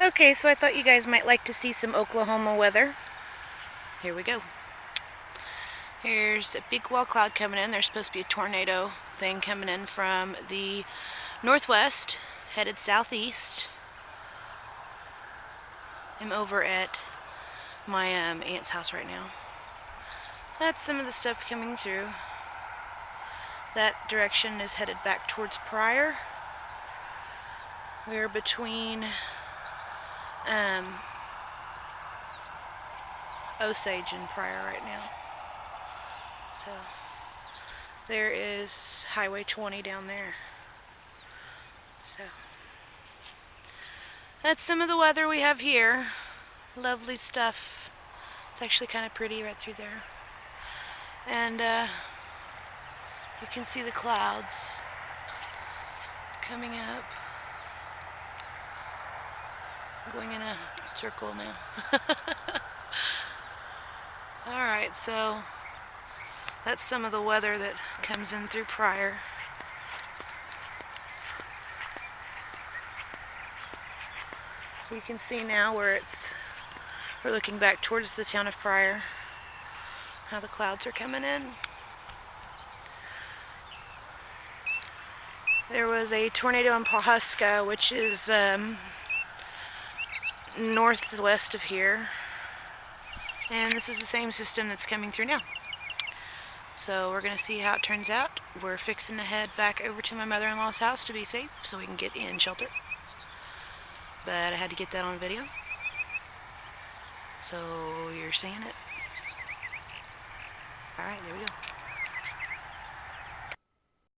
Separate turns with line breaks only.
Okay, so I thought you guys might like to see some Oklahoma weather. Here we go. Here's a big wall cloud coming in. There's supposed to be a tornado thing coming in from the northwest, headed southeast. I'm over at my aunt's house right now. That's some of the stuff coming through. That direction is headed back towards Pryor. We're between Osage and Pryor right now. So there is Highway 20 down there. So that's some of the weather we have here. Lovely stuff. It's actually kind of pretty right through there. And you can see the clouds coming up. I'm going in a circle now. Alright, so that's some of the weather that comes in through Pryor. You can see now where we're looking back towards the town of Pryor, how the clouds are coming in. There was a tornado in Pawhuska, which is northwest of here, and this is the same system that's coming through now. So we're going to see how it turns out. We're fixing to head back over to my mother-in-law's house to be safe so we can get in shelter. But I had to get that on video. So you're seeing it. Alright, there we go.